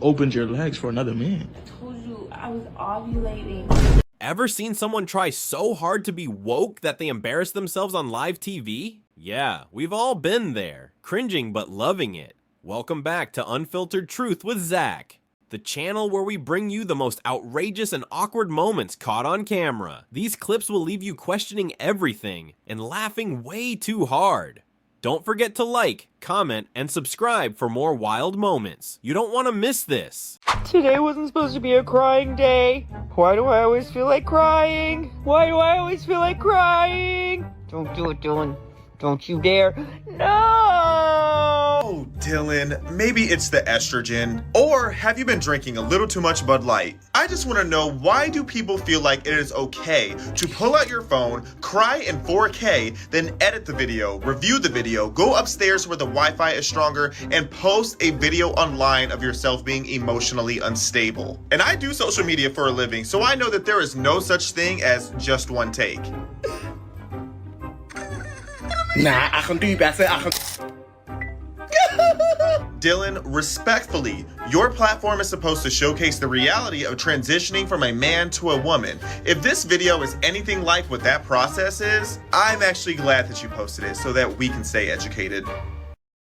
Opened your legs for another man. I told you I was ovulating. Ever seen someone try so hard to be woke that they embarrass themselves on live TV? Yeah, we've all been there, cringing but loving it. Welcome back to Unfiltered Truth with Zach, the channel where we bring you the most outrageous and awkward moments caught on camera. These clips will leave you questioning everything and laughing way too hard. Don't forget to like, comment, and subscribe for more wild moments. You don't want to miss this. Today wasn't supposed to be a crying day. Why do I always feel like crying? Why do I always feel like crying? Don't do it, Dylan. Don't you dare. No! Oh, Dylan, maybe it's the estrogen. Or have you been drinking a little too much Bud Light? I just want to know, why do people feel like it is okay to pull out your phone, cry in 4K, then edit the video, review the video, go upstairs where the Wi-Fi is stronger, and post a video online of yourself being emotionally unstable? And I do social media for a living, so I know that there is no such thing as just one take. Nah, I can do you better. Dylan, respectfully, your platform is supposed to showcase the reality of transitioning from a man to a woman. If this video is anything like what that process is, I'm actually glad that you posted it so that we can stay educated.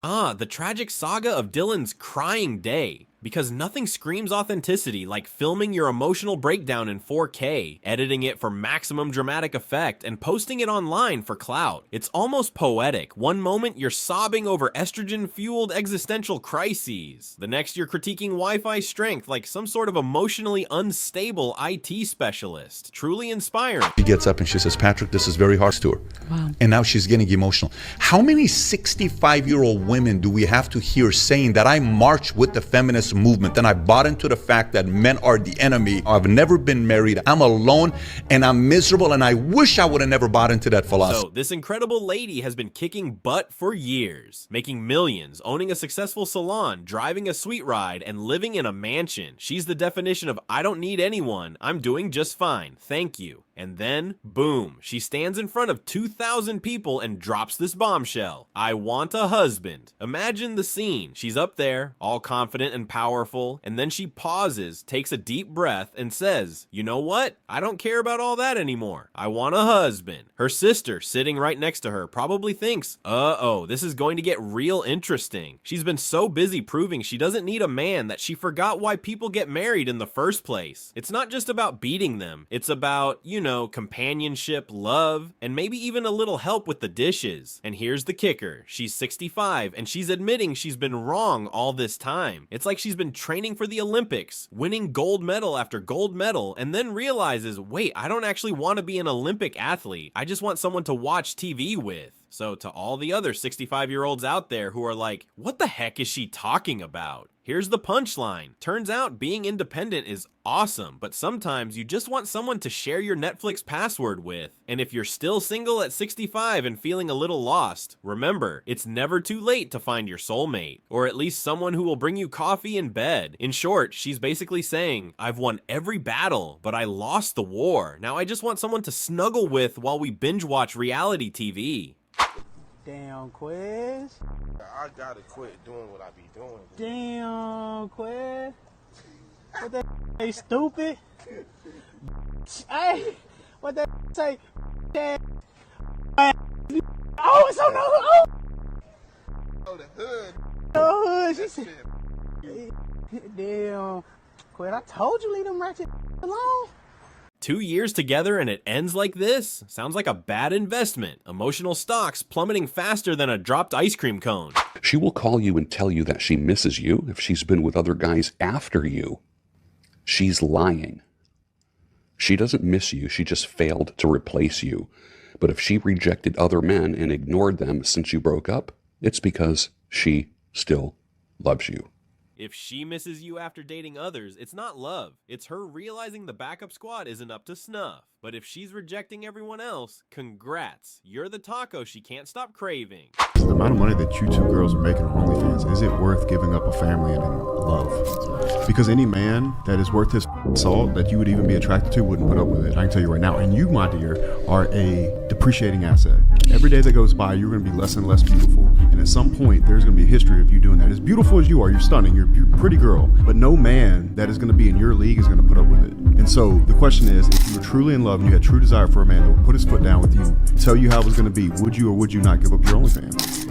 The tragic saga of Dylan's crying day. Because nothing screams authenticity like filming your emotional breakdown in 4K, editing it for maximum dramatic effect, and posting it online for clout. It's almost poetic. One moment you're sobbing over estrogen-fueled existential crises. The next you're critiquing Wi-Fi strength like some sort of emotionally unstable IT specialist. Truly inspiring. She gets up and she says, Patrick, this is very hard to her. Wow. And now she's getting emotional. How many 65-year-old women do we have to hear saying that I march with the feminist movement and I bought into the fact that men are the enemy? I've never been married, I'm alone, and I'm miserable, and I wish I would have never bought into that philosophy. So this incredible lady has been kicking butt for years, making millions, owning a successful salon, driving a sweet ride, and living in a mansion. She's the definition of I don't need anyone, I'm doing just fine, thank you. And then, boom, she stands in front of 2,000 people and drops this bombshell. I want a husband. Imagine the scene. She's up there, all confident and powerful, and then she pauses, takes a deep breath, and says, you know what? I don't care about all that anymore. I want a husband. Her sister, sitting right next to her, probably thinks, uh-oh, this is going to get real interesting. She's been so busy proving she doesn't need a man that she forgot why people get married in the first place. It's not just about beating them. It's about, you know, companionship, love, and maybe even a little help with the dishes. And here's the kicker. She's 65 and she's admitting she's been wrong all this time. It's like she's been training for the Olympics, winning gold medal after gold medal, and then realizes, wait, I don't actually want to be an Olympic athlete. I just want someone to watch TV with. So to all the other 65-year-olds out there who are like, what the heck is she talking about? Here's the punchline. Turns out being independent is awesome, but sometimes you just want someone to share your Netflix password with. And if you're still single at 65 and feeling a little lost, remember, it's never too late to find your soulmate, or at least someone who will bring you coffee in bed. In short, she's basically saying, I've won every battle, but I lost the war. Now I just want someone to snuggle with while we binge watch reality TV. Damn, Quiz. I gotta quit doing what I be doing. Damn, Quiz. What that say, stupid? Hey, what that say? Oh, it's on the hood. Oh, the hood. Oh, she said. Damn, Quiz. I told you leave them ratchet alone. 2 years together and it ends like this? Sounds like a bad investment. Emotional stocks plummeting faster than a dropped ice cream cone. She will call you and tell you that she misses you if she's been with other guys after you. She's lying. She doesn't miss you, she just failed to replace you. But if she rejected other men and ignored them since you broke up, it's because she still loves you. If she misses you after dating others, it's not love. It's her realizing the backup squad isn't up to snuff. But if she's rejecting everyone else, congrats. You're the taco she can't stop craving. The amount of money that you two girls are making on OnlyFans, is it worth giving up a family and love? Because any man that is worth his salt that you would even be attracted to wouldn't put up with it. I can tell you right now. And you, my dear, are a depreciating asset. Every day that goes by, you're going to be less and less beautiful. And at some point, there's going to be a history of you doing that. As beautiful as you are, you're stunning, you're a pretty girl. But no man that is going to be in your league is going to put up with it. And so the question is, if you were truly in love and you had true desire for a man that would put his foot down with you, tell you how it was going to be, would you or would you not give up your OnlyFans?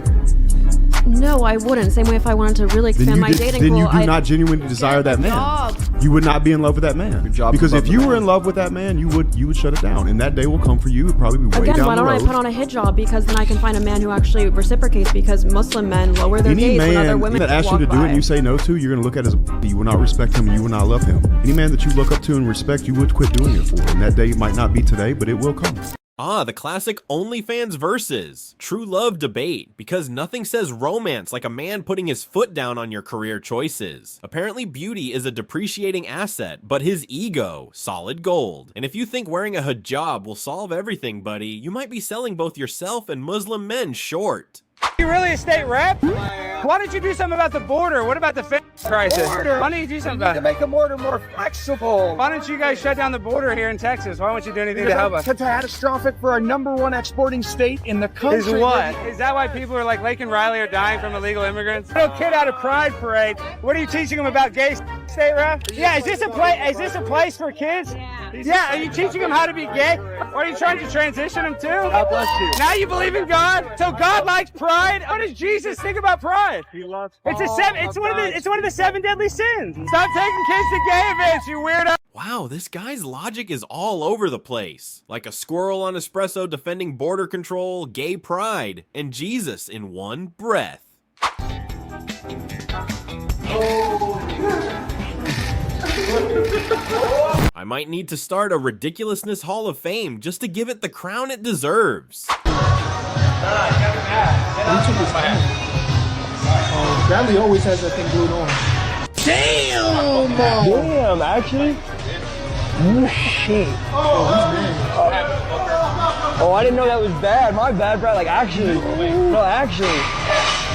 No, I wouldn't. Same way if I wanted to really expand my dating pool. Then you do not genuinely desire that man. You would not be in love with that man. Because if you were in love with that man, you would shut it down. And that day will come for you. It'd probably be way Again, down why the don't road. I put on a hijab? Because then I can find a man who actually reciprocates, because Muslim men lower their gaze when other women that asks you walk to do it by. and you say no to, you're going to look at as you will not respect him and you will not love him. Any man that you look up to and respect, you would quit doing it for. And that day might not be today, but it will come. Ah, the classic OnlyFans versus true love debate, because nothing says romance like a man putting his foot down on your career choices. Apparently beauty is a depreciating asset, but his ego, solid gold. And if you think wearing a hijab will solve everything, buddy, you might be selling both yourself and Muslim men short. You really a state rep? Why don't you do something about the border? What about the crisis? Why don't you do something about it? To make the border more flexible. Why don't you guys shut down the border here in Texas? Why don't you do anything to help us? It's catastrophic for our #1 exporting state in the country. Is what? Is that why people are like Lake and Riley are dying from illegal immigrants? Little kid out of Pride Parade. What are you teaching them about gay state rep? Yeah, is this a place for kids? Yeah, are you teaching them how to be gay? Or are you trying to transition them too? God bless you. Now you believe in God? So God likes pride? What does Jesus think about pride? He loves it's one of the 7 deadly sins. Stop taking kids to gay events, you weirdo. Wow, this guy's logic is all over the place. Like a squirrel on espresso defending border control, gay pride, and Jesus in one breath. I might need to start a Ridiculousness Hall of Fame just to give it the crown it deserves. Bradley always has that thing glued on. Damn! Damn, actually? Oh, shit. Oh, I didn't know that was bad. My bad, Brad. Like, actually. No, actually.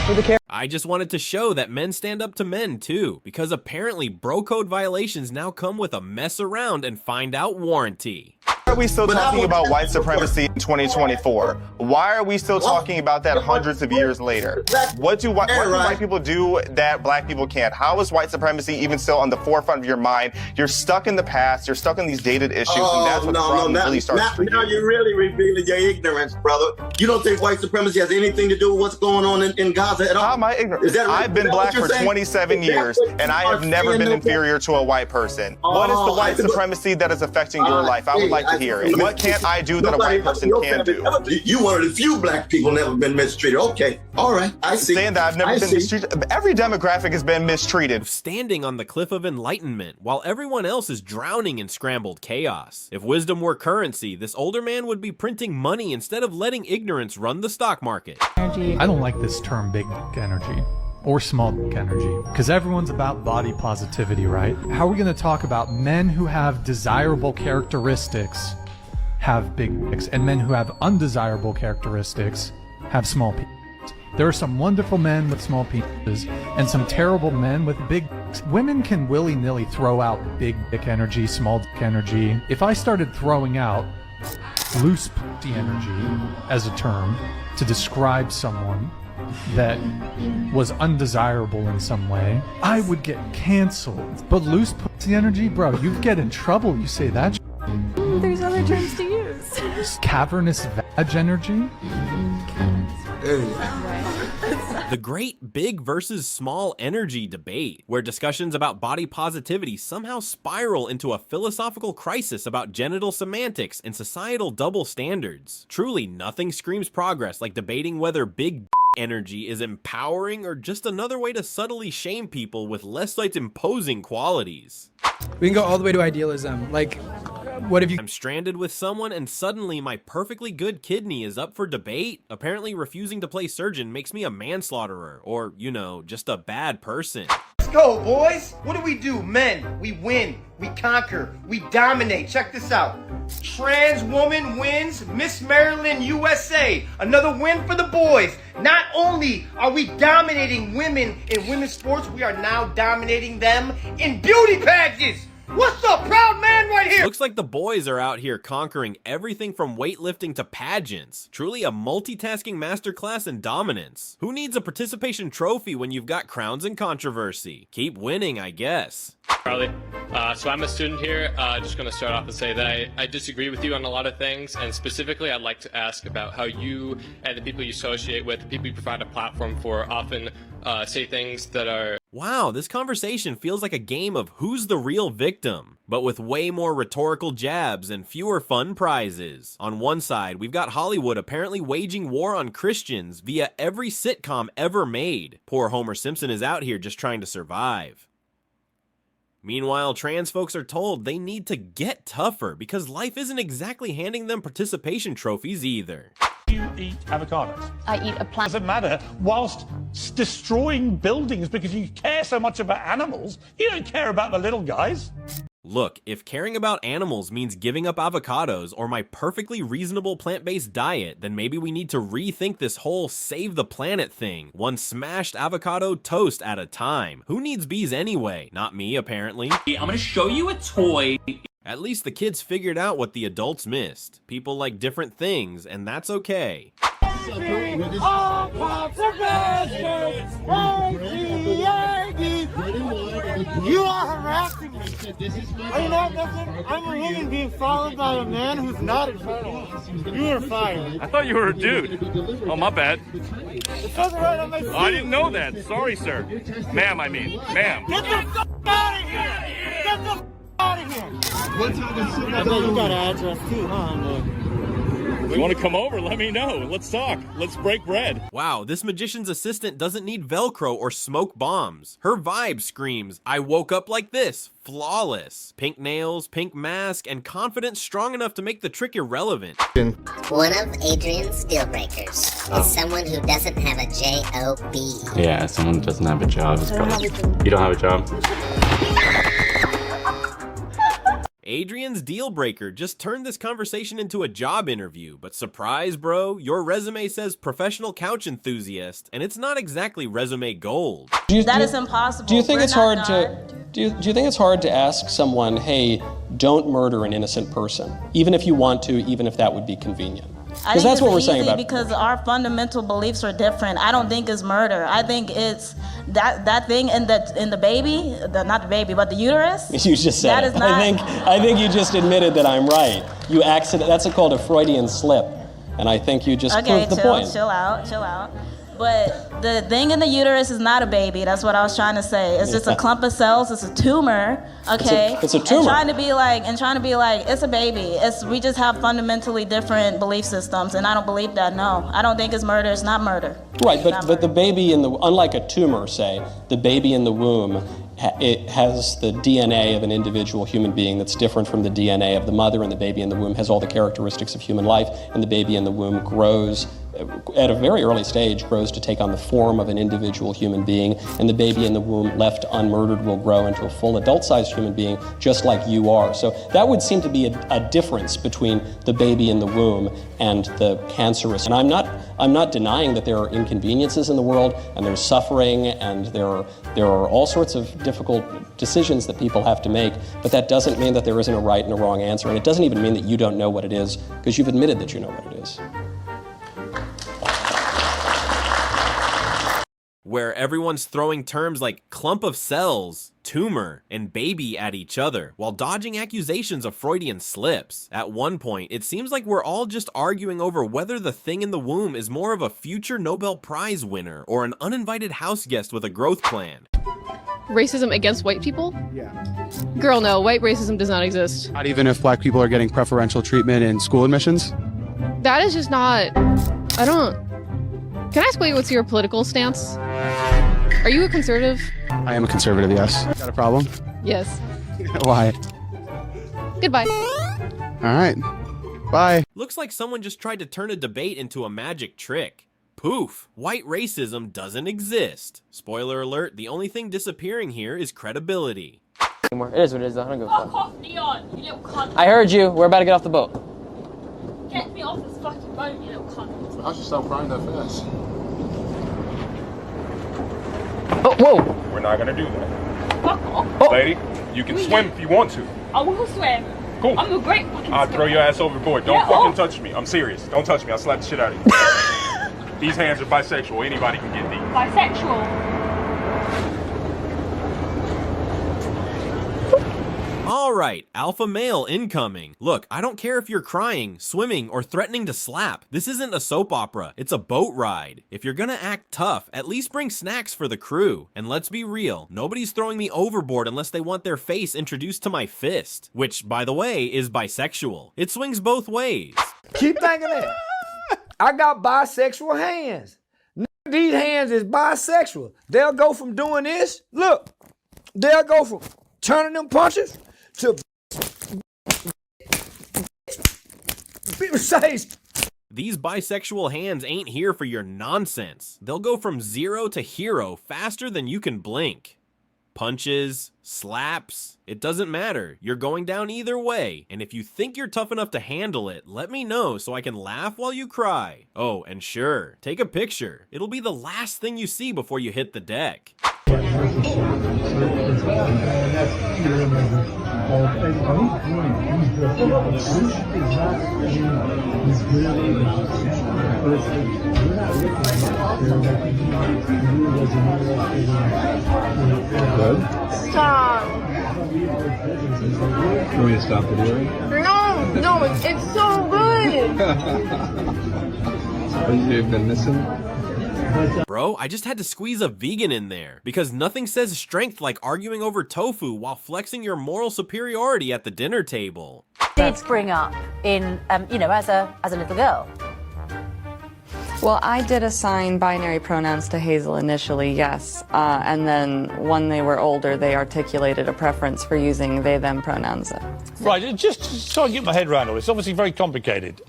For the camera. I just wanted to show that men stand up to men too, because apparently bro code violations now come with a mess around and find out warranty. Why are we still talking about white supremacy in 2024? Why are we still talking about that hundreds of years later? What do white people do that black people can't? How is white supremacy even still on the forefront of your mind? You're stuck in the past. You're stuck in these dated issues, and that's what the problem really starts for you. Now you're really revealing your ignorance, brother. You don't think white supremacy has anything to do with what's going on in Gaza at all? How am I ignorant? I've been black for 27 years, and I have never been inferior to a white person. What is the white supremacy that is affecting your life? I would like to hear it. What can't I do that a white person can do? You one of the few black people never been mistreated. Okay, all right, I see. Saying that I've never been mistreated. Every demographic has been mistreated. Standing on the cliff of enlightenment while everyone else is drowning in scrambled chaos. If wisdom were currency, this older man would be printing money instead of letting ignorance run the stock market. I don't like this term big dick energy or small dick energy, because everyone's about body positivity, right? How are we going to talk about men who have desirable characteristics have big dicks, and men who have undesirable characteristics have small penises? There are some wonderful men with small penises and some terrible men with big dicks. Women can willy-nilly throw out big dick energy, small dick energy. If I started throwing out loose pussy energy as a term to describe someone that was undesirable in some way, I would get canceled. But loose pussy energy, bro, you'd get in trouble. You say that. There's other terms to use. Cavernous vag energy. The great big versus small energy debate, where discussions about body positivity somehow spiral into a philosophical crisis about genital semantics and societal double standards. Truly, nothing screams progress like debating whether big energy is empowering or just another way to subtly shame people with less like imposing qualities. We can go all the way to idealism. Like, what if you... I'm stranded with someone and suddenly my perfectly good kidney is up for debate? Apparently refusing to play surgeon makes me a manslaughterer, or, you know, just a bad person. Let's go, boys. What do? Men. We win. We conquer. We dominate. Check this out. Trans woman wins Miss Maryland USA. Another win for the boys. Not only are we dominating women in women's sports, we are now dominating them in beauty pageants. What's up, proud man right here? Looks like the boys are out here conquering everything from weightlifting to pageants. Truly a multitasking masterclass in dominance. Who needs a participation trophy when you've got crowns and controversy? Keep winning, I guess. Charlie. So I'm a student here. Just going to start off and say that I disagree with you on a lot of things, and specifically I'd like to ask about how you and the people you associate with, the people you provide a platform for, often say things that are... Wow, this conversation feels like a game of who's the real victim, but with way more rhetorical jabs and fewer fun prizes. On one side, we've got Hollywood apparently waging war on Christians via every sitcom ever made. Poor Homer Simpson is out here just trying to survive. Meanwhile, trans folks are told they need to get tougher because life isn't exactly handing them participation trophies either. You eat avocados. I eat a plant. Doesn't matter, whilst destroying buildings because you care so much about animals, you don't care about the little guys. Look, if caring about animals means giving up avocados or my perfectly reasonable plant-based diet, then maybe we need to rethink this whole save the planet thing, one smashed avocado toast at a time. Who needs bees anyway? Not me, apparently. I'm gonna show you a toy. At least the kids figured out what the adults missed. People like different things, and that's okay. All cops are bastards! You are harassing me! Are you not listening? I'm a woman being followed by a man who's not eternal. You are fired. I thought you were a dude. Oh, my bad. It says it right on my feet. I didn't know that. Sorry, sir. Ma'am, I mean. Ma'am. Get the f*** out of here! Get the f*** out of here! I bet you got an address too, huh, man? If you want to come over, let me know. Let's talk. Let's break bread. Wow, this magician's assistant doesn't need Velcro or smoke bombs. Her vibe screams, I woke up like this, flawless. Pink nails, pink mask, and confidence strong enough to make the trick irrelevant. One of Adrian's deal breakers is someone who doesn't have a J-O-B. Yeah, someone who doesn't have a job. You don't have a job? Adrian's deal breaker just turned this conversation into a job interview, but surprise, bro, your resume says professional couch enthusiast, and it's not exactly resume gold. That is impossible. Do you think We're it's not hard to do you think it's hard to ask someone, hey, don't murder an innocent person, even if you want to, even if that would be convenient? Because that's what we're saying about it. Because our fundamental beliefs are different. I don't think it's murder. I think it's that thing in the baby, not the baby, but the uterus. You just said it. I think you just admitted that I'm right. You that's called a Freudian slip, and I think you just proved the point. Chill out. But the thing in the uterus is not a baby. That's what I was trying to say. It's just a clump of cells. It's a tumor. Okay. It's a tumor. And trying to be like, it's a baby. We just have fundamentally different belief systems, and I don't believe that. No, I don't think it's murder. It's not murder. Right, but the baby unlike a tumor, say, the baby in the womb, it has the DNA of an individual human being that's different from the DNA of the mother, and the baby in the womb has all the characteristics of human life, and the baby in the womb grows at a very early stage, grows to take on the form of an individual human being, and the baby in the womb left unmurdered will grow into a full adult-sized human being just like you are. So that would seem to be a difference between the baby in the womb and the cancerous. And I'm not denying that there are inconveniences in the world, and there's suffering, and there are all sorts of difficult decisions that people have to make, but that doesn't mean that there isn't a right and a wrong answer, and it doesn't even mean that you don't know what it is, because you've admitted that you know what it is. Where everyone's throwing terms like clump of cells, tumor, and baby at each other, while dodging accusations of Freudian slips. At one point, it seems like we're all just arguing over whether the thing in the womb is more of a future Nobel Prize winner or an uninvited house guest with a growth plan. Racism against white people? Yeah. Girl, no, white racism does not exist. Not even if black people are getting preferential treatment in school admissions? That is just not... Can I ask what's your political stance? Are you a conservative? I am a conservative, yes. Got a problem? Yes. Why? Goodbye. All right. Bye. Looks like someone just tried to turn a debate into a magic trick. Poof! White racism doesn't exist. Spoiler alert, the only thing disappearing here is credibility. It is what it is, I don't give a fuck. Fuck off, Leon, you little cunt. I heard you. We're about to get off the boat. Get me off this fucking boat, you little cunt. How'd you stop crying that fast? Oh, whoa! We're not gonna do that. fuck off. Lady, you can swim if you want to. I will swim. Cool. I'm a great fucking I'll swimmer. throw your ass overboard. Don't Yeah, fucking oh. touch me. I'm serious. Don't touch me. I'll slap the shit out of you. These hands are bisexual. Anybody can get these. Bisexual. Alright, alpha male incoming. Look, I don't care if you're crying, swimming, or threatening to slap. This isn't a soap opera, it's a boat ride. If you're gonna act tough, at least bring snacks for the crew. And let's be real, nobody's throwing me overboard unless they want their face introduced to my fist. Which, by the way, is bisexual. It swings both ways. Keep thinking that. I got bisexual hands. These hands is bisexual. They'll go from doing this, look, they'll go from turning them punches to These bisexual hands ain't here for your nonsense. They'll go from 0 to hero faster than you can blink. Punches, slaps, it doesn't matter. You're going down either way. And if you think you're tough enough to handle it, let me know so I can laugh while you cry. Oh, and sure, take a picture. It'll be the last thing you see before you hit the deck. Stop. You want me to stop videoing? No, it's so good. You've been missing? Bro, I just had to squeeze a vegan in there because nothing says strength like arguing over tofu while flexing your moral superiority at the dinner table. Did spring up in, as a little girl. Well, I did assign binary pronouns to Hazel initially, yes. And then when they were older, they articulated a preference for using they, them pronouns. Right, just so I get my head around all this. It's obviously very complicated.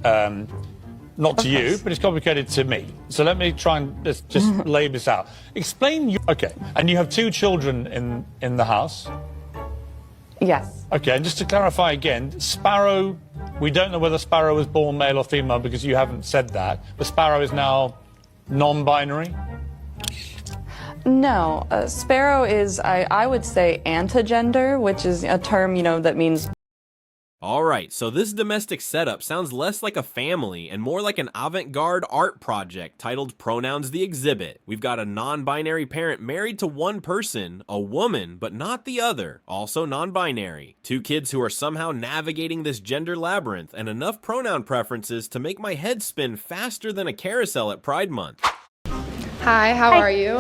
Not to you, but it's complicated to me. So let me try and just lay this out. Explain your... Okay, and you have 2 children in the house? Yes. Okay, and just to clarify again, Sparrow, we don't know whether Sparrow was born male or female because you haven't said that, but Sparrow is now non-binary? No, Sparrow is, I would say, antigender, which is a term, that means... Alright, so this domestic setup sounds less like a family and more like an avant-garde art project titled Pronouns the Exhibit. We've got a non-binary parent married to one person, a woman, but not the other, also non-binary. 2 kids who are somehow navigating this gender labyrinth and enough pronoun preferences to make my head spin faster than a carousel at Pride Month. Hi, how are you?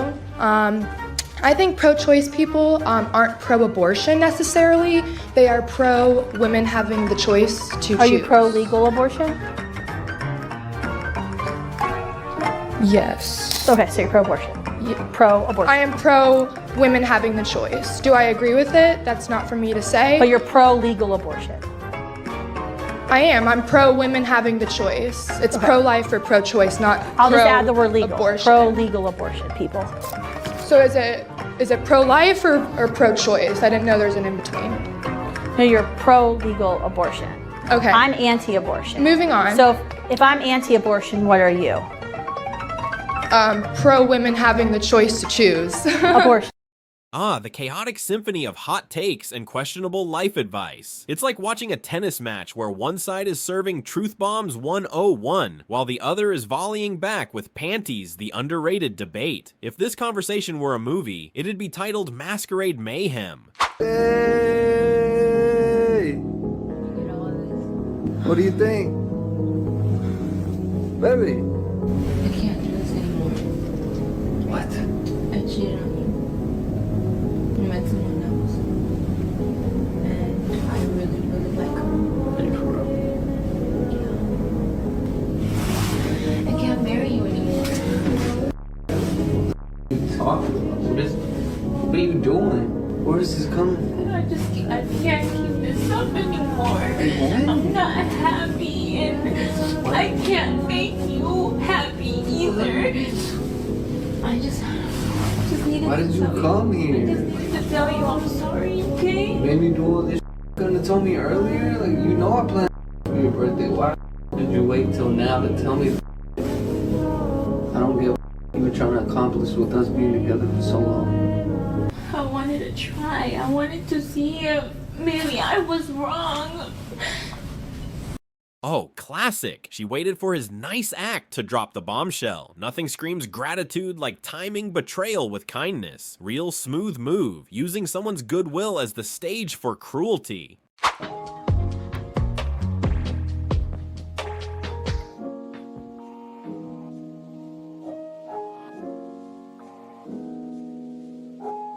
I think pro-choice people aren't pro-abortion necessarily. They are pro-women having the choice to choose. Are you pro-legal abortion? Yes. Okay, so you're pro-abortion. Pro-abortion. I am pro-women having the choice. Do I agree with it? That's not for me to say. But you're pro-legal abortion. I am. I'm pro-women having the choice. It's pro-life or pro-choice, not I'll just add the word legal. Abortion. Pro-legal abortion, people. So is it pro-life or pro-choice? I didn't know there's an in-between. No, you're pro-legal abortion. Okay. I'm anti-abortion. Moving on. So if I'm anti-abortion, what are you? Pro-women having the choice to choose. Abortion. Ah, the chaotic symphony of hot takes and questionable life advice. It's like watching a tennis match where one side is serving truth bombs 101, while the other is volleying back with panties, the underrated debate. If this conversation were a movie, it'd be titled Masquerade Mayhem. Hey! What do you think? Baby? I can't do this anymore. What? I cheated on you. I met someone else. And I really, really like him. Are you for real? I can't marry you anymore. What are you talking about? What are you doing? Where is this coming from? I can't keep this up anymore. I'm not happy and I can't make you happy either. I just needed Why did you come here? I just needed to tell you I'm sorry, okay? You made me do all this. You couldn't have told me earlier? Like, you know I planned for your birthday. Why did you wait till now to tell me? I don't get what you were trying to accomplish with us being together for so long. I wanted wanted to try. I wanted to see if maybe I was wrong. Oh, classic. She waited for his nice act to drop the bombshell. Nothing screams gratitude like timing betrayal with kindness. Real smooth move, using someone's goodwill as the stage for cruelty.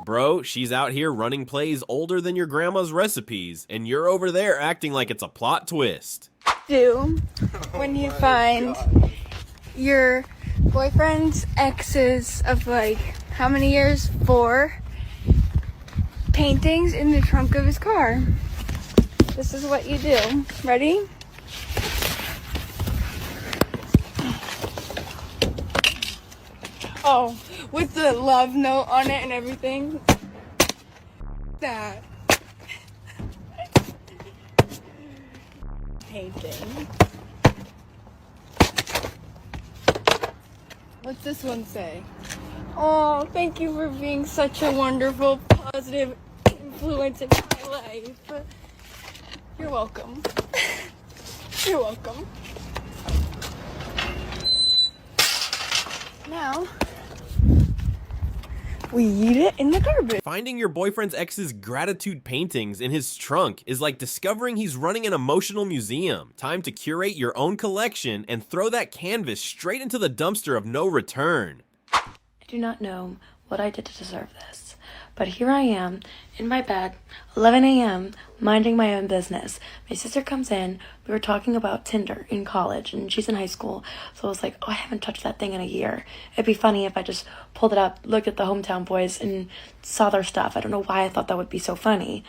Bro, she's out here running plays older than your grandma's recipes, and you're over there acting like it's a plot twist. When you find your boyfriend's exes of like how many years? 4 paintings in the trunk of his car. This is what you do. Ready? Oh, with the love note on it and everything. That. Painting. What's this one say? Oh, thank you for being such a wonderful, positive influence in my life. You're welcome. You're welcome. Now, we eat it in the garbage. Finding your boyfriend's ex's gratitude paintings in his trunk is like discovering he's running an emotional museum. Time to curate your own collection and throw that canvas straight into the dumpster of no return. I do not know what I did to deserve this, but here I am in my bed, 11 a.m., minding my own business. My sister comes in. We were talking about Tinder in college, and she's in high school, so I was like, oh, I haven't touched that thing in a year. It'd be funny if I just pulled it up, looked at the hometown boys, and saw their stuff. I don't know why I thought that would be so funny.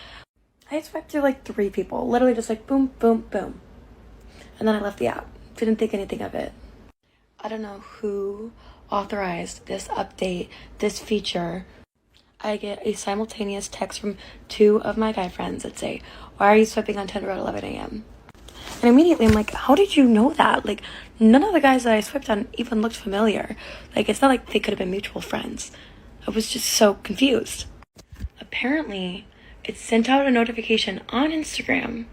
I swiped through like 3 people, literally just like boom, boom, boom. And then I left the app. Didn't think anything of it. I don't know who authorized this update, this feature. I get a simultaneous text from 2 of my guy friends that say, why are you swiping on Tinder at 11 a.m.? And immediately I'm like, how did you know that? Like, none of the guys that I swiped on even looked familiar. Like, it's not like they could have been mutual friends. I was just so confused. Apparently, it sent out a notification on Instagram.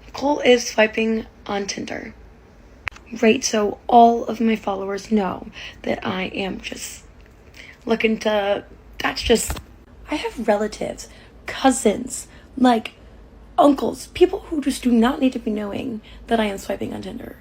Nicole is swiping on Tinder. Right, so all of my followers know that I am just looking to... That's just... I have relatives, cousins, like uncles, people who just do not need to be knowing that I am swiping on Tinder.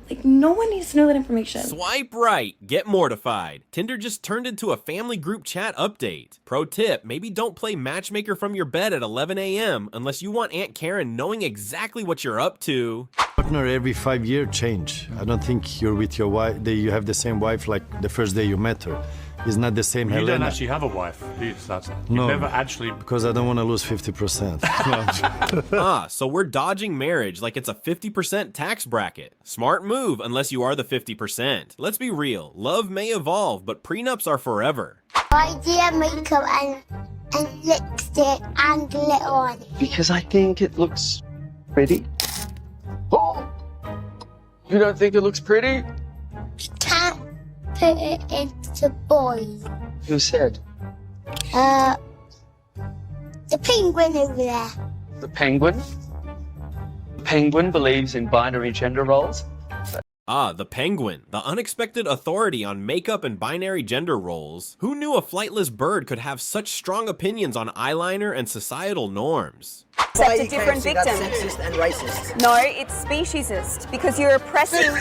Like, no one needs to know that information. Swipe right, get mortified. Tinder just turned into a family group chat update. Pro tip, maybe don't play matchmaker from your bed at 11 a.m. unless you want Aunt Karen knowing exactly what you're up to. Partner every 5 years change. I don't think you're with your wife, you have the same wife like the first day you met her. It's not the same. You Helena. don't actually have a wife, do you? That's no, never actually... because I don't want to lose 50%. So we're dodging marriage like it's a 50% tax bracket. Smart move unless you are the 50%. Let's be real, love may evolve, but prenups are forever. Why do you have makeup and lipstick and glitter on it? Because I think it looks pretty. Oh! You don't think it looks pretty? You can't put it into boys. Who said? The penguin over there. The penguin? The penguin believes in binary gender roles. The penguin, the unexpected authority on makeup and binary gender roles. Who knew a flightless bird could have such strong opinions on eyeliner and societal norms? Accept a different victim. That's sexist and racist. No, it's speciesist because you're oppressing.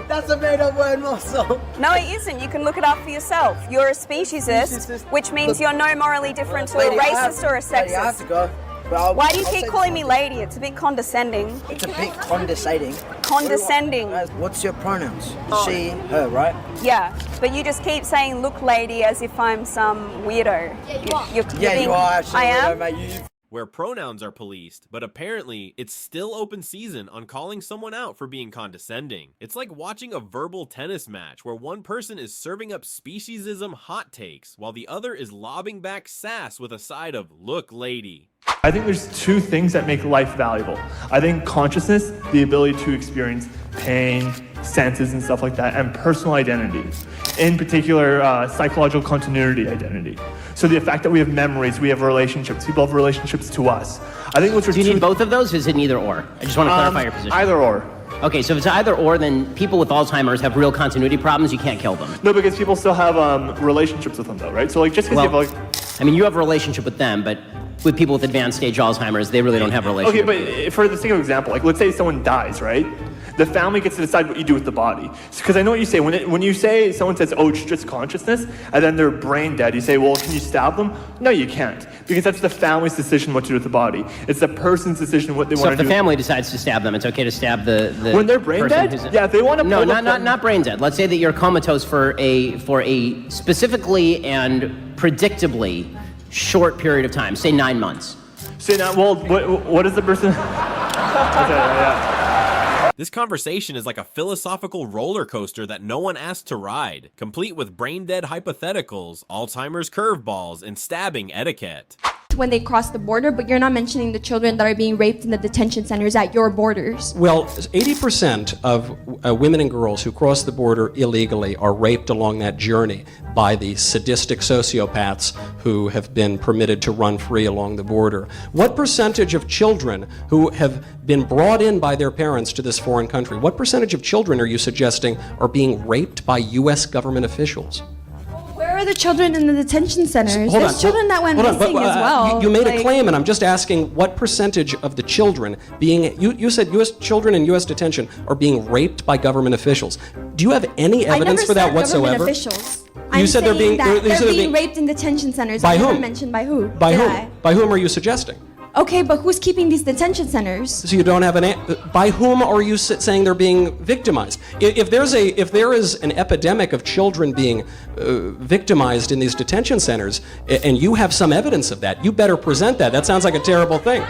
That's a made-up word, Marcel. No, it isn't. You can look it up for yourself. You're a speciesist, which means you're no morally different to a racist or a sexist. Lady, I have to go. Why do you keep calling me lady? It's a bit condescending. It's a bit condescending. Condescending. What's your pronouns? She, her, right? Yeah, but you just keep saying look lady as if I'm some weirdo. Yeah, you are actually. I am? Mate, where pronouns are policed, but apparently it's still open season on calling someone out for being condescending. It's like watching a verbal tennis match where one person is serving up speciesism hot takes while the other is lobbing back sass with a side of look lady. I think there's 2 things that make life valuable. I think consciousness, the ability to experience pain, senses and stuff like that, and personal identity. In particular, psychological continuity identity. So the fact that we have memories, we have relationships, people have relationships to us. I think what's Do you need both of those? Is it neither or? I just want to clarify your position. Either or. Okay, so if it's either or, then people with Alzheimer's have real continuity problems. You can't kill them. No, because people still have relationships with them, though, right? So like just because you have I mean, you have a relationship with them, but with people with advanced stage Alzheimer's, they really don't have a relationship. Okay, but for the sake of example, like let's say someone dies, right? The family gets to decide what you do with the body. Because I know what you say. When you say someone says, oh, it's just consciousness, and then they're brain dead, you say, well, can you stab them? No, you can't. Because that's the family's decision what to do with the body. It's the person's decision what they want to do. So if the family decides to stab them, it's okay to stab the when they're brain dead? Yeah, if they want to. No, not brain dead. Let's say that you're comatose for a specifically and predictably short period of time, say 9 months. Say that. Well, what is the person? This conversation is like a philosophical roller coaster that no one asked to ride, complete with brain-dead hypotheticals, Alzheimer's curveballs, and stabbing etiquette. When they cross the border, but you're not mentioning the children that are being raped in the detention centers at your borders. Well, 80% of women and girls who cross the border illegally are raped along that journey by the sadistic sociopaths who have been permitted to run free along the border. What percentage of children who have been brought in by their parents to this foreign country, what percentage of children are you suggesting are being raped by U.S. government officials? Where are the children in the detention centers? There's children that went missing as well. You made a claim, and I'm just asking what percentage of the children being, you said U.S. children in U.S. detention are being raped by government officials. Do you have any evidence for that whatsoever? Government officials. You said they're being raped in detention centers. By whom? I never mentioned by who. By whom? By whom are you suggesting? Okay, but who's keeping these detention centers? So you don't have by whom are you saying they're being victimized? If there is an epidemic of children being victimized in these detention centers, and you have some evidence of that, you better present that. That sounds like a terrible thing.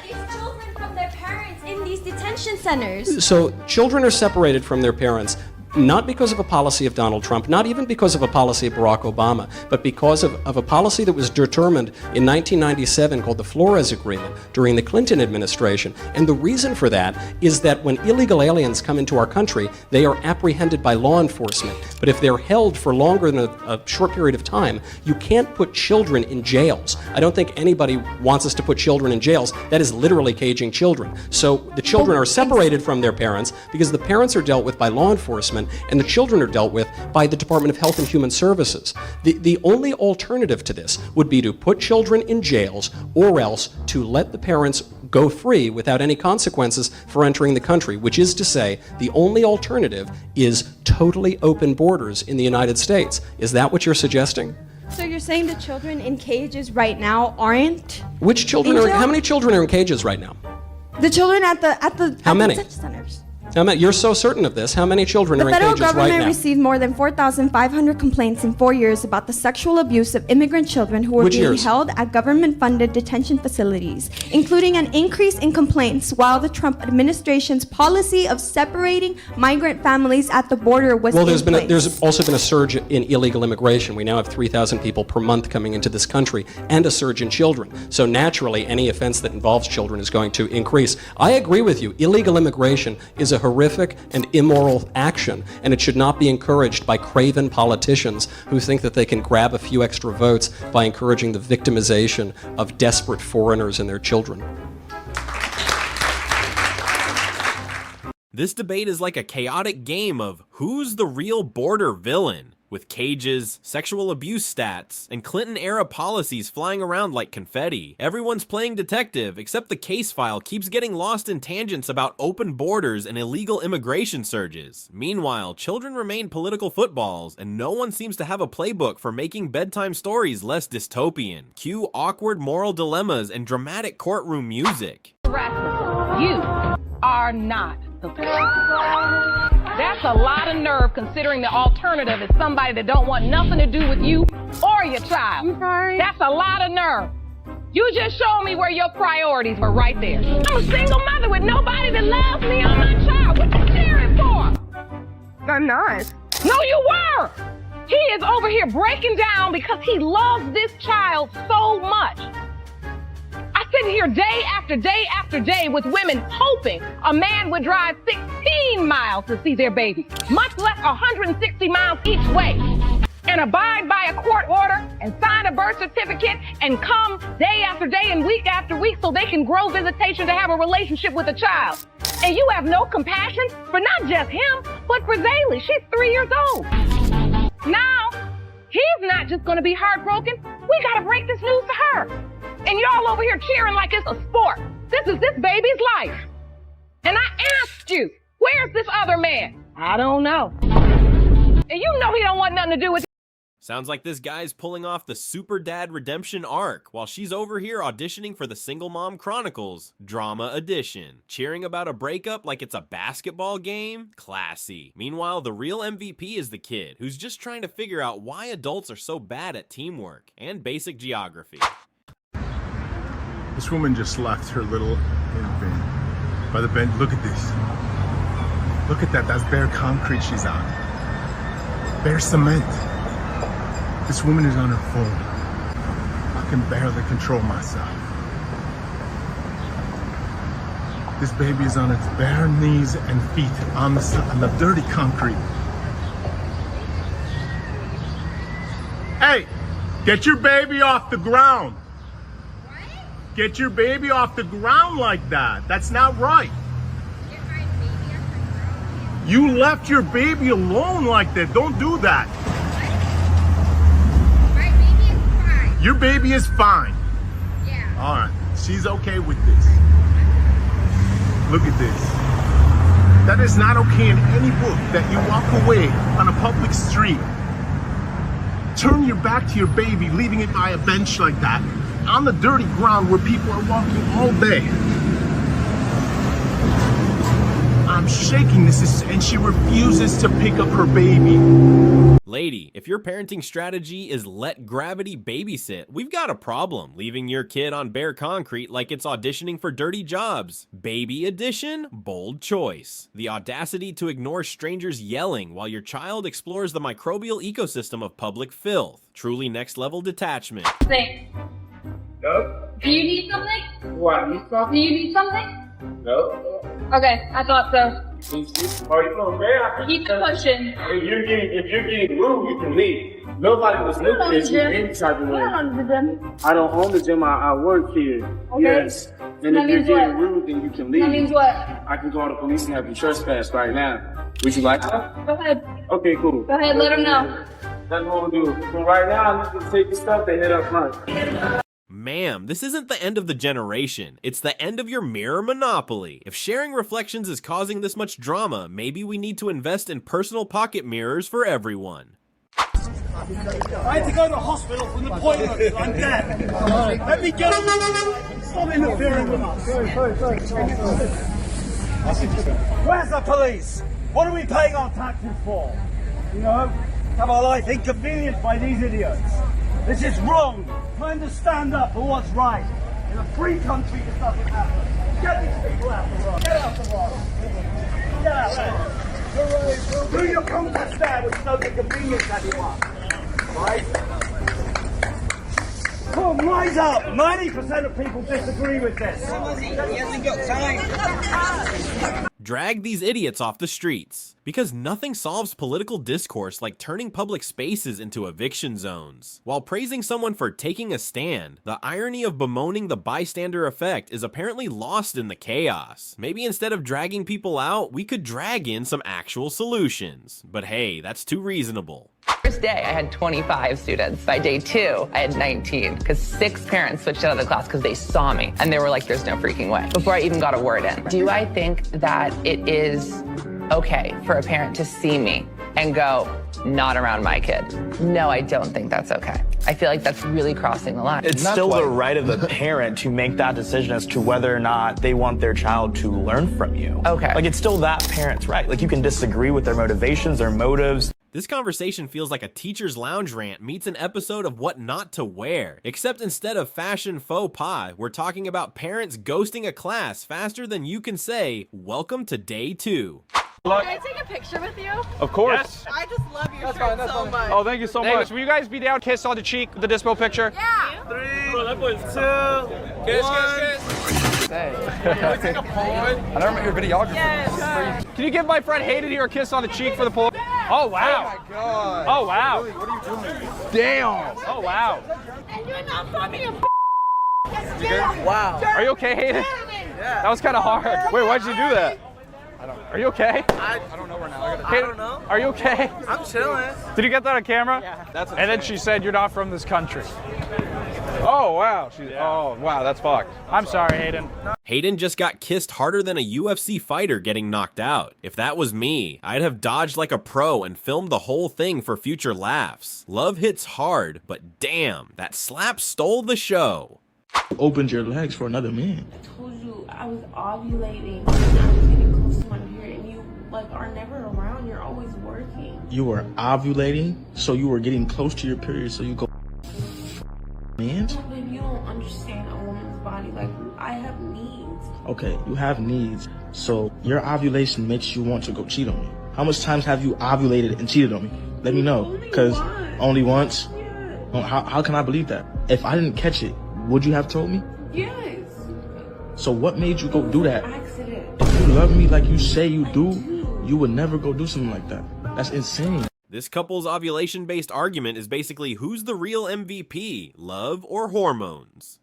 These children from their parents in these detention centers. So children are separated from their parents. Not because of a policy of Donald Trump, not even because of a policy of Barack Obama, but because of a policy that was determined in 1997 called the Flores Agreement during the Clinton administration. And the reason for that is that when illegal aliens come into our country, they are apprehended by law enforcement. But if they're held for longer than a short period of time, you can't put children in jails. I don't think anybody wants us to put children in jails. That is literally caging children. So the children are separated from their parents because the parents are dealt with by law enforcement and the children are dealt with by the Department of Health and Human Services. The only alternative to this would be to put children in jails or else to let the parents go free without any consequences for entering the country, which is to say the only alternative is totally open borders in the United States. Is that what you're suggesting? So you're saying the children in cages right now aren't? Which children are, how many children are in cages right now? The children at the How many? detention centers. You're so certain of this. How many children are in cages right now? The federal government received more than 4,500 complaints in 4 years about the sexual abuse of immigrant children who were being held at government-funded detention facilities, including an increase in complaints while the Trump administration's policy of separating migrant families at the border was in place. There's also been a surge in illegal immigration. We now have 3,000 people per month coming into this country and a surge in children. So naturally, any offense that involves children is going to increase. I agree with you. Illegal immigration is a horrific and immoral action, and it should not be encouraged by craven politicians who think that they can grab a few extra votes by encouraging the victimization of desperate foreigners and their children. This debate is like a chaotic game of who's the real border villain, with cages, sexual abuse stats, and Clinton-era policies flying around like confetti. Everyone's playing detective, except the case file keeps getting lost in tangents about open borders and illegal immigration surges. Meanwhile, children remain political footballs, and no one seems to have a playbook for making bedtime stories less dystopian. Cue awkward moral dilemmas and dramatic courtroom music. You are not the police. That's a lot of nerve considering the alternative is somebody that don't want nothing to do with you or your child. That's a lot of nerve. You just showed me where your priorities were right there. I'm a single mother with nobody that loves me or my child. What you cheering for? I'm not. No, you were. He is over here breaking down because he loves this child so much. I sit here day after day after day with women hoping a man would drive 16 miles to see their baby, much less 160 miles each way. And and abide by a court order and sign a birth certificate and come day after day and week after week so they can grow visitation to have a relationship with a child. And you have no compassion for not just him, but for Zaylee. She's 3 years old. Now, he's not just gonna be heartbroken. We gotta break this news to her. And y'all over here cheering like it's a sport. This is this baby's life. And I asked you, where's this other man? I don't know. And you know he don't want nothing to do with it. Sounds like this guy's pulling off the super dad redemption arc while she's over here auditioning for the Single Mom Chronicles Drama Edition. Cheering about a breakup like it's a basketball game? Classy. Meanwhile, the real MVP is the kid who's just trying to figure out why adults are so bad at teamwork and basic geography. This woman just locked her little infant by the bench. Look at this. Look at that. That's bare concrete she's on. Bare cement. This woman is on her phone. I can barely control myself. This baby is on its bare knees and feet on the dirty concrete. Hey, get your baby off the ground. Get your baby off the ground like that. That's not right. You left your baby alone like that. Don't do that. My baby is fine. Your baby is fine. Yeah. All right. She's okay with this. Look at this. That is not okay in any book that you walk away on a public street. Turn your back to your baby, leaving it by a bench like that, on the dirty ground where people are walking all day. I'm shaking this, and she refuses to pick up her baby. Lady, if your parenting strategy is let gravity babysit, we've got a problem leaving your kid on bare concrete like it's auditioning for dirty jobs. Baby edition? Bold choice. The audacity to ignore strangers yelling while your child explores the microbial ecosystem of public filth. Truly next level detachment. Thanks. No. Do you need something? What? Need something? Do you need something? No. Okay, I thought so. Are you going back? Keep pushing. If you're getting rude, you can leave. Nobody was looking at you any type of way. I don't own the gym. I don't own the gym. I work here. Okay. Yes. And That if you're means getting what? rude, then you can leave. That means what? I can call the police and have you trespass right now. Would you like that? Go ahead. Okay, cool. Go ahead, let him know. That's what we'll do. So right now, you can take your stuff and head up front. Ma'am, this isn't the end of the generation. It's the end of your mirror monopoly. If sharing reflections is causing this much drama, maybe we need to invest in personal pocket mirrors for everyone. I had to go to the hospital from the appointment. I'm dead. Let me go. Stop interfering with us. Where's the police? What are we paying our taxes for? You know, have our life inconvenienced by these idiots. This is wrong. Time to stand up for what's right. In a free country, this doesn't happen. Get these people out the road. Get out the road. Get out there. Do your contest there, which is open convenience, everyone. Right? Come on, rise up. 90% of people disagree with this. He hasn't got time. Drag these idiots off the streets. Because nothing solves political discourse like turning public spaces into eviction zones. While praising someone for taking a stand, the irony of bemoaning the bystander effect is apparently lost in the chaos. Maybe instead of dragging people out, we could drag in some actual solutions. But hey, that's too reasonable. First day, I had 25 students. By day 2, I had 19, because 6 parents switched out of the class because they saw me, and they were like, there's no freaking way, before I even got a word in. Do I think that it is okay for a parent to see me and go, not around my kid? No, I don't think that's okay. I feel like that's really crossing the line. It's still the right of the parent to make that decision as to whether or not they want their child to learn from you. Okay. Like, it's still that parent's right. Like, you can disagree with their motivations, their motives. This conversation feels like a teacher's lounge rant meets an episode of What Not to Wear, except instead of fashion faux pas, we're talking about parents ghosting a class faster than you can say, welcome to day 2. Can I take a picture with you? Of course. Yes. I just love your shirt so much. Oh, thank you so much. Will you guys be down, kiss on the cheek, the dispo picture? Yeah. 3, 2, kiss. Hey. Can we take a Polaroid? I don't remember your videographer. Yes. Can you give my friend Hayden here a kiss on the cheek for the Polaroid? Oh, wow. Oh my God. Oh, wow. Really, what are you doing? Damn. Oh, wow. And you're not funny. Wow. Are you okay, Hayden? Yeah. That was kind of hard. Wait, why'd you do that? Are you okay? I don't know where now. I don't know. Are you okay? I'm chilling. Did you get that on camera? Yeah. That's and then she said, you're not from this country. Oh, wow. Oh, wow, that's fucked. I'm sorry, Hayden. Hayden just got kissed harder than a UFC fighter getting knocked out. If that was me, I'd have dodged like a pro and filmed the whole thing for future laughs. Love hits hard, but damn, that slap stole the show. Opened your legs for another man. I told you I was ovulating. I was getting close to my period, and you like are never around. You're always working. You were ovulating, so you were getting close to your period, so you go man. No, babe, you don't understand a woman's body. Like I have needs. Okay, you have needs, so your ovulation makes you want to go cheat on me. How much times have you ovulated and cheated on me? Let me know, because only once. Yeah. How can I believe that? If I didn't catch it, would you have told me? Yes. So what made you go do that? Accident. If you love me like you say you do, you would never go do something like that. That's insane. This couple's ovulation-based argument is basically who's the real MVP, love or hormones?